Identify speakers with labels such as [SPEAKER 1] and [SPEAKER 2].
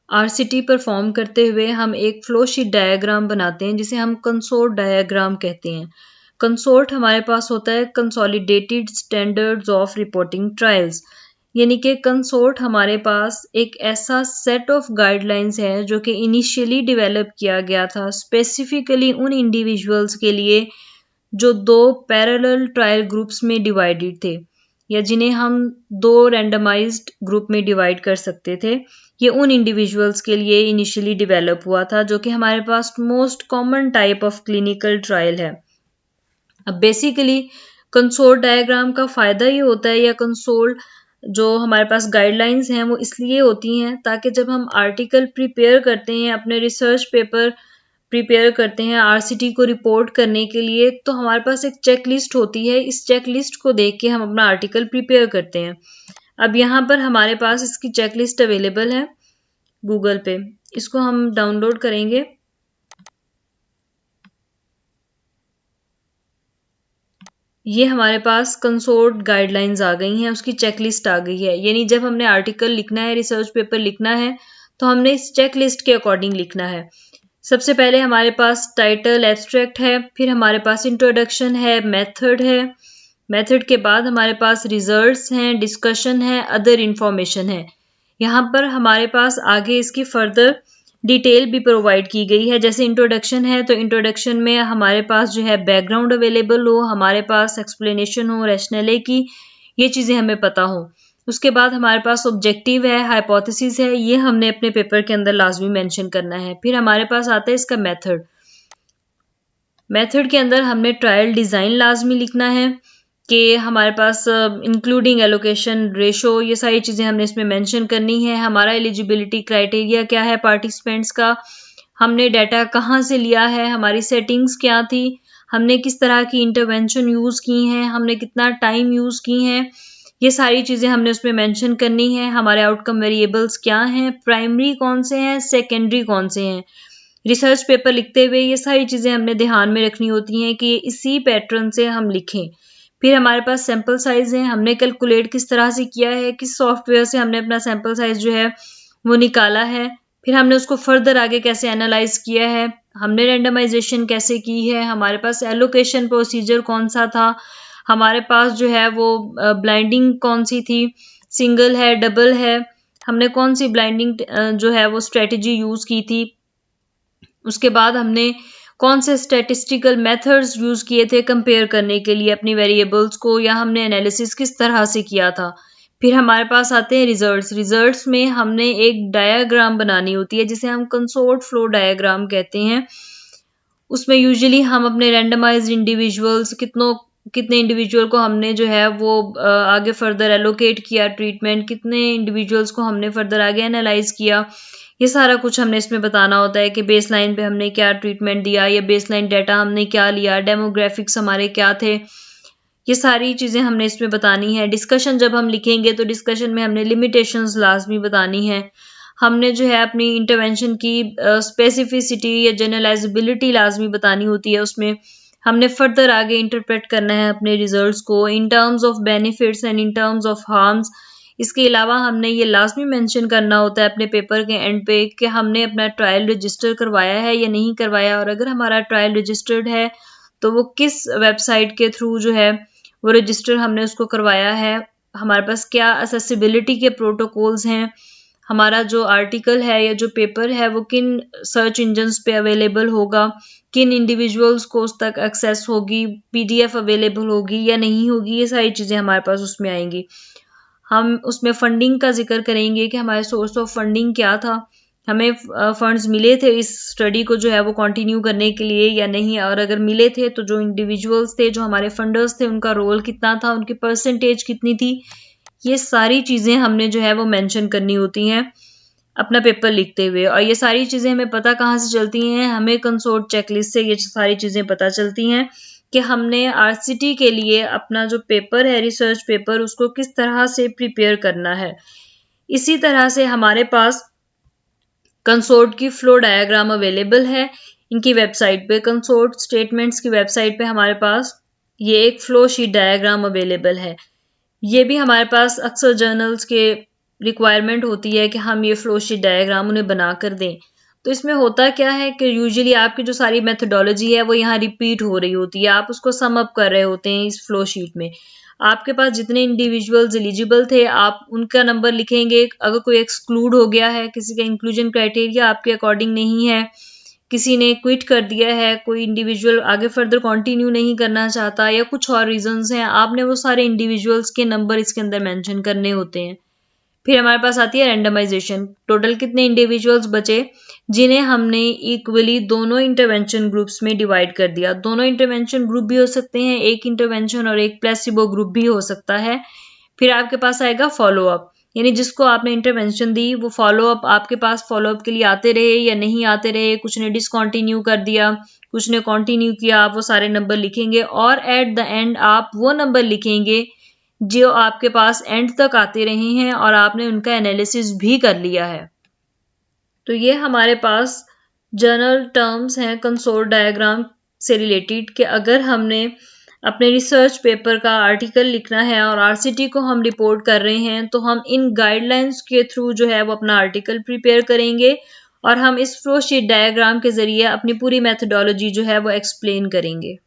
[SPEAKER 1] RCT perform करते हुए हम एक फ्लो शीट डायग्राम बनाते हैं जिसे हम कंसोर्ट डायग्राम कहते हैं। कंसोर्ट हमारे पास होता है consolidated standards of reporting trials, यानी कि कंसोर्ट हमारे पास एक ऐसा सेट ऑफ गाइडलाइंस है जो कि इनिशियली डेवलप किया गया था स्पेसिफिकली उन इंडिविजुअल्स के लिए जो 2 पैरेलल ट्रायल ग्रुप्स में डिवाइडेड थे, या जिन्हें हम 2 रैंडमाइज्ड ग्रुप में डिवाइड कर सकते थे। ये उन इंडिविजुअल्स के लिए इनिशियली डेवलप हुआ था जो कि हमारे पास most common type of clinical trial है। अब बेसिकली कंसोर्ट डायग्राम का फ़ायदा ये होता है, या कंसोर्ट जो हमारे पास गाइडलाइंस हैं वो इसलिए होती हैं ताकि जब हम आर्टिकल प्रिपेयर करते हैं, अपने रिसर्च पेपर प्रिपेयर करते हैं आरसीटी को रिपोर्ट करने के लिए, तो हमारे पास एक चेक लिस्ट होती है। इस चेक लिस्ट को देख के हम अपना आर्टिकल प्रिपेयर करते हैं। अब यहाँ पर हमारे पास इसकी चेक लिस्ट अवेलेबल है गूगल पे, इसको हम डाउनलोड करेंगे। ये हमारे पास कंसोर्ट गाइडलाइंस आ गई हैं, उसकी चेकलिस्ट आ गई है। यानी जब हमने आर्टिकल लिखना है, रिसर्च पेपर लिखना है, तो हमने इस चेकलिस्ट के अकॉर्डिंग लिखना है। सबसे पहले हमारे पास टाइटल एब्स्ट्रैक्ट है, फिर हमारे पास इंट्रोडक्शन है, मेथड है, मेथड के बाद हमारे पास रिजल्ट्स हैं, डिस्कशन है, अदर इंफॉर्मेशन है। यहाँ पर हमारे पास आगे इसकी फर्दर डिटेल भी प्रोवाइड की गई है। जैसे इंट्रोडक्शन है तो इंट्रोडक्शन में हमारे पास जो है बैकग्राउंड अवेलेबल हो, हमारे पास एक्सप्लेनेशन हो रैशनले की, ये चीज़ें हमें पता हो। उसके बाद हमारे पास ऑब्जेक्टिव है, हाइपोथेसिस है, ये हमने अपने पेपर के अंदर लाजमी मेंशन करना है। फिर हमारे पास आता है इसका मेथड। मेथड के अंदर हमने ट्रायल डिज़ाइन लाजमी लिखना है कि हमारे पास इंक्लूडिंग एलोकेशन रेशो, ये सारी चीज़ें हमने इसमें मेंशन करनी है। हमारा एलिजिबिलिटी क्राइटेरिया क्या है पार्टिसिपेंट्स का, हमने डाटा कहाँ से लिया है, हमारी सेटिंग्स क्या थी, हमने किस तरह की इंटरवेंशन यूज़ की हैं, हमने कितना टाइम यूज़ की हैं, ये सारी चीज़ें हमने उसमें मेंशन करनी है। हमारे आउटकम वेरिएबल्स क्या हैं, प्राइमरी कौन से हैं, सेकेंडरी कौन से हैं। रिसर्च पेपर लिखते हुए ये सारी चीज़ें हमने ध्यान में रखनी होती हैं कि इसी पैटर्न से हम लिखें। फिर हमारे पास सैंपल साइज़ है, हमने कैलकुलेट किस तरह से किया है, किस सॉफ्टवेयर से हमने अपना सैंपल साइज़ जो है वो निकाला है। फिर हमने उसको फर्दर आगे कैसे एनालाइज किया है, हमने रैंडमाइजेशन कैसे की है, हमारे पास एलोकेशन प्रोसीजर कौन सा था, हमारे पास जो है वो ब्लाइंडिंग कौन सी थी, सिंगल है, डबल है, हमने कौन सी ब्लाइंडिंग जो है वो स्ट्रेटजी यूज़ की थी। उसके बाद हमने कौन से स्टैटिस्टिकल मेथड्स यूज़ किए थे कंपेयर करने के लिए अपनी वेरिएबल्स को, या हमने एनालिसिस किस तरह से किया था। फिर हमारे पास आते हैं रिजल्ट्स। रिजल्ट्स में हमने एक डायग्राम बनानी होती है जिसे हम कंसोर्ट फ्लो डायग्राम कहते हैं। उसमें यूजुअली हम अपने रैंडमाइज्ड इंडिविजुअल्स कितने इंडिविजुअल को हमने जो है वो आगे फर्दर एलोकेट किया ट्रीटमेंट, कितने इंडिविजुअल्स को हमने फर्दर आगे एनालाइज किया, ये सारा कुछ हमने इसमें बताना होता है कि बेसलाइन पे हमने क्या ट्रीटमेंट दिया, या बेसलाइन डाटा हमने क्या लिया, डेमोग्राफिक्स हमारे क्या थे, ये सारी चीज़ें हमने इसमें बतानी है। डिस्कशन जब हम लिखेंगे तो डिस्कशन में हमने लिमिटेशंस लाजमी बतानी है। हमने जो है अपनी इंटरवेंशन की स्पेसिफिसिटी या जनरलाइजेबिलिटी लाजमी बतानी होती है। उसमें हमने फर्दर आगे इंटरप्रेट करना है अपने रिजल्ट्स को in terms of benefits and in terms of harms. इसके अलावा हमने ये लाजमी मेंशन करना होता है अपने पेपर के एंड पे कि हमने अपना ट्रायल रजिस्टर करवाया है या नहीं करवाया, और अगर हमारा ट्रायल रजिस्टर्ड है तो वो किस वेबसाइट के थ्रू जो है वो रजिस्टर हमने उसको करवाया है, हमारे पास क्या असेसिबिलिटी के प्रोटोकॉल्स हैं, हमारा जो आर्टिकल है या जो पेपर है वो किन सर्च इंजन्स पे अवेलेबल होगा, किन इंडिविजुअल्स को उस तक एक्सेस होगी, पीडीएफ अवेलेबल होगी या नहीं होगी, ये सारी चीज़ें हमारे पास उसमें आएंगी। हम उसमें फंडिंग का जिक्र करेंगे कि हमारे सोर्स ऑफ फंडिंग क्या था, हमें फंड्स मिले थे इस स्टडी को जो है वो कंटिन्यू करने के लिए या नहीं, और अगर मिले थे तो जो इंडिविजुअल्स थे, जो हमारे फंडर्स थे, उनका रोल कितना था, उनकी परसेंटेज कितनी थी, ये सारी चीज़ें हमने जो है वो मेंशन करनी होती हैं अपना पेपर लिखते हुए। और ये सारी चीज़ें हमें पता कहाँ से चलती हैं, हमें कंसोर्ट चेकलिस्ट से ये सारी चीज़ें पता चलती हैं कि हमने आरसीटी के लिए अपना जो पेपर है रिसर्च पेपर उसको किस तरह से प्रिपेयर करना है। इसी तरह से हमारे पास कंसोर्ट की फ्लो डायग्राम अवेलेबल है इनकी वेबसाइट पे। कंसोर्ट स्टेटमेंट्स की वेबसाइट पे हमारे पास ये एक फ्लो शीट डायग्राम अवेलेबल है। ये भी हमारे पास अक्सर जर्नल्स के रिक्वायरमेंट होती है कि हम ये फ्लो शीट डायग्राम उन्हें बना कर दें। तो इसमें होता क्या है कि यूजुअली आपकी जो सारी मेथोडोलॉजी है वो यहाँ रिपीट हो रही होती है, आप उसको सम अप कर रहे होते हैं इस फ्लो शीट में। आपके पास जितने इंडिविजुअल्स एलिजिबल थे आप उनका नंबर लिखेंगे, अगर कोई एक्सक्लूड हो गया है, किसी का इंक्लूजन क्राइटेरिया आपके अकॉर्डिंग नहीं है, किसी ने क्विट कर दिया है, कोई इंडिविजुअल आगे फर्दर कंटिन्यू नहीं करना चाहता या कुछ और रीजंस हैं, आपने वो सारे इंडिविजुअल्स के नंबर इसके अंदर मेंशन करने होते हैं। फिर हमारे पास आती है रैंडमाइजेशन। टोटल कितने इंडिविजुअल्स बचे जिन्हें हमने इक्वली दोनों इंटरवेंशन ग्रुप्स में डिवाइड कर दिया। दोनों इंटरवेंशन ग्रुप भी हो सकते हैं, एक इंटरवेंशन और एक प्लेसिबो ग्रुप भी हो सकता है। फिर आपके पास आएगा फॉलोअप, यानी जिसको आपने इंटरवेंशन दी वो फॉलोअप आपके पास फॉलोअप के लिए आते रहे या नहीं आते रहे, कुछ ने डिसकंटिन्यू कर दिया, कुछ ने कंटिन्यू किया, आप वो सारे नंबर लिखेंगे और एट द एंड आप वो नंबर लिखेंगे जो आपके पास एंड तक आते रहे हैं और आपने उनका एनालिसिस भी कर लिया है। तो ये हमारे पास जनरल टर्म्स हैं कंसोल डायग्राम से रिलेटेड कि अगर हमने अपने रिसर्च पेपर का आर्टिकल लिखना है और आरसीटी को हम रिपोर्ट कर रहे हैं तो हम इन गाइडलाइंस के थ्रू जो है वो अपना आर्टिकल प्रिपेयर करेंगे और हम इस फ्लो शीट डायग्राम के जरिए अपनी पूरी मेथोडोलॉजी जो है वो एक्सप्लेन करेंगे।